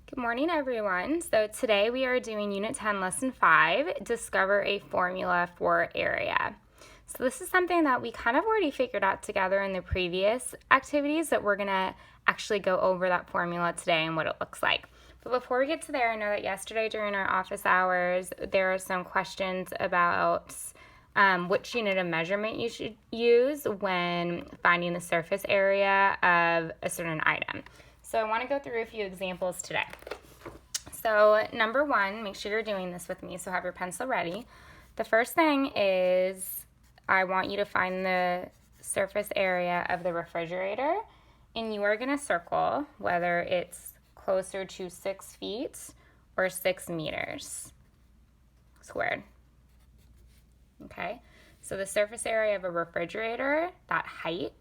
Good morning, everyone. So today we are doing Unit 10, Lesson 5, Discover a Formula for Area. So this is something that we kind of already figured out together in the previous activities, that we're going to actually go over that formula today and what it looks like. But before we get to there, I know that yesterday during our office hours, there are some questions about which unit of measurement you should use when finding the surface area of a certain item. So I want to go through a few examples today. So number one, make sure you're doing this with me, so have your pencil ready. The first thing is I want you to find the surface area of the refrigerator, and you are going to circle whether it's closer to 6 feet or 6 meters squared. Okay, so the surface area of a refrigerator, that height,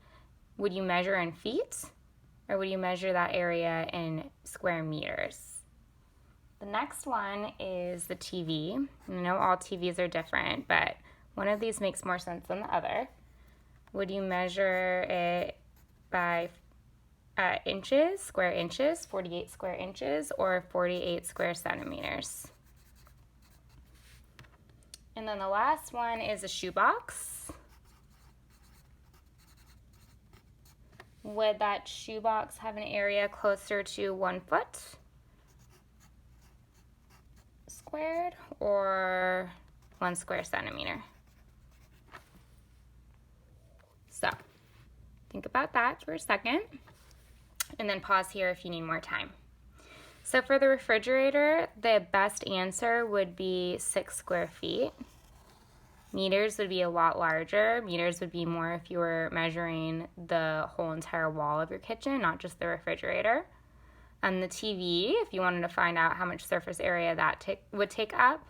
would you measure in feet or would you measure that area in square meters? The next one is the TV. I know all TVs are different, but one of these makes more sense than the other. Would you measure it by inches, square inches, 48 square inches, or 48 square centimeters? And then the last one is a shoebox. Would that shoebox have an area closer to 1 foot squared or 1 square centimeter? So think about that for a second and then pause here if you need more time. So for the refrigerator, the best answer would be 6 square feet. Meters would be a lot larger. Meters would be more if you were measuring the whole entire wall of your kitchen, not just the refrigerator. And the TV, if you wanted to find out how much surface area that would take up,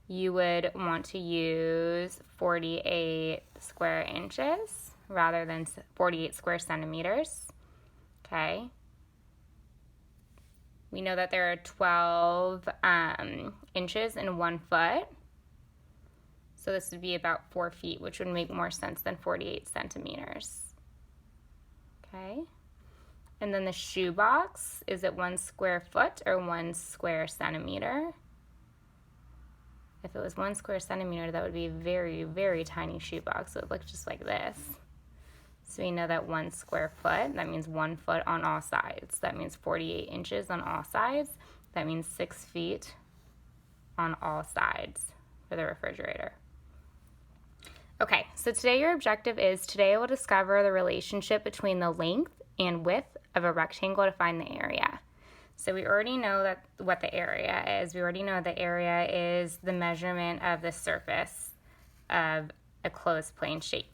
you would want to use 48 square inches rather than 48 square centimeters. Okay. We know that there are 12 inches in 1 foot. So this would be about 4 feet, which would make more sense than 48 centimeters. Okay. And then the shoebox, is it 1 square foot or 1 square centimeter? If it was 1 square centimeter, that would be a very, very tiny shoebox. It would look just like this. So we know that 1 square foot, that means 1 foot on all sides. That means 48 inches on all sides. That means 6 feet on all sides for the refrigerator. Okay, so today your objective is, today we'll discover the relationship between the length and width of a rectangle to find the area. So we already know what the area is. We already know the area is the measurement of the surface of a closed plane shape.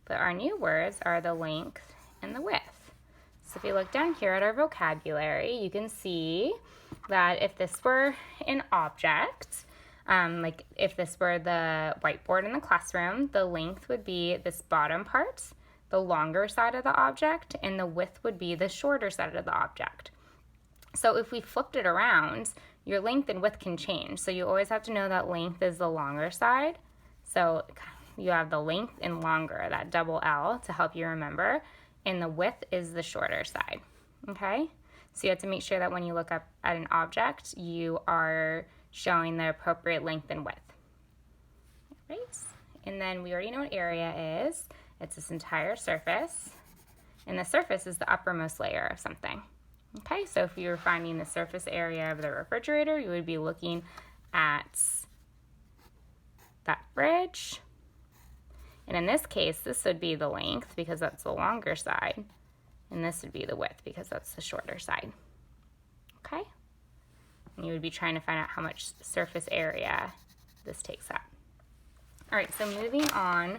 But our new words are the length and the width. So if you look down here at our vocabulary, you can see that if this were an object, like if this were the whiteboard in the classroom, the length would be this bottom part, the longer side of the object, and the width would be the shorter side of the object. So if we flipped it around, your length and width can change. So you always have to know that length is the longer side. So you have the length and longer, that double L, to help you remember, and the width is the shorter side. Okay? So you have to make sure that when you look up at an object, you are showing the appropriate length and width. All right? And then we already know what area is. It's this entire surface, and the surface is the uppermost layer of something. Okay, so if you were finding the surface area of the refrigerator, you would be looking at that fridge. And in this case, this would be the length because that's the longer side, and this would be the width because that's the shorter side. Okay? And you would be trying to find out how much surface area this takes up. All right, so moving on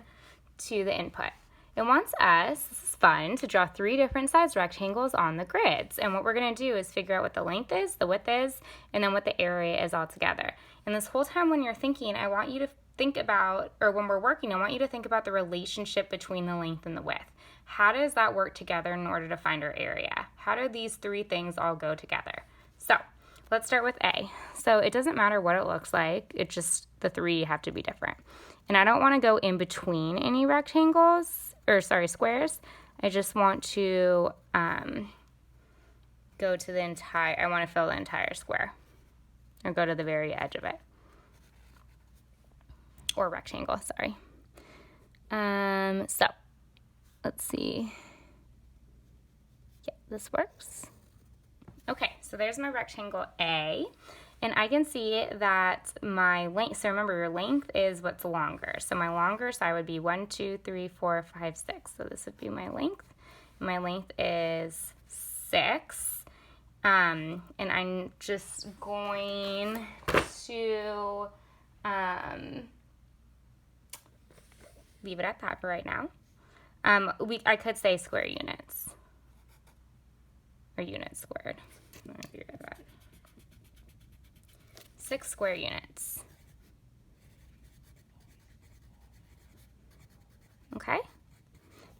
to the input. It wants us, this is fun, to draw 3 different sized rectangles on the grids. And what we're going to do is figure out what the length is, the width is, and then what the area is all together. And this whole time when you're thinking, I want you to think about, or when we're working, I want you to think about the relationship between the length and the width. How does that work together in order to find our area? How do these 3 things all go together? So let's start with A. So it doesn't matter what it looks like, it's just the 3 have to be different. And I don't want to go in between any squares. I just want to go to the entire, I want to fill the entire square, or go to the very edge of it, or rectangle, sorry. So let's see. Yeah, this works. Okay, so there's my rectangle A, and I can see that my length, so remember your length is what's longer. So my longer side would be 1, 2, 3, 4, 5, 6. So this would be my length. My length is 6. And I'm just going to leave it at that for right now. I could say square units, or units squared. I'm gonna figure that out. 6 square units. Okay.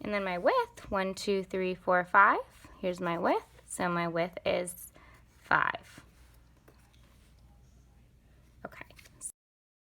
And then my width, 1, 2, 3, 4, 5. Here's my width. So my width is 5.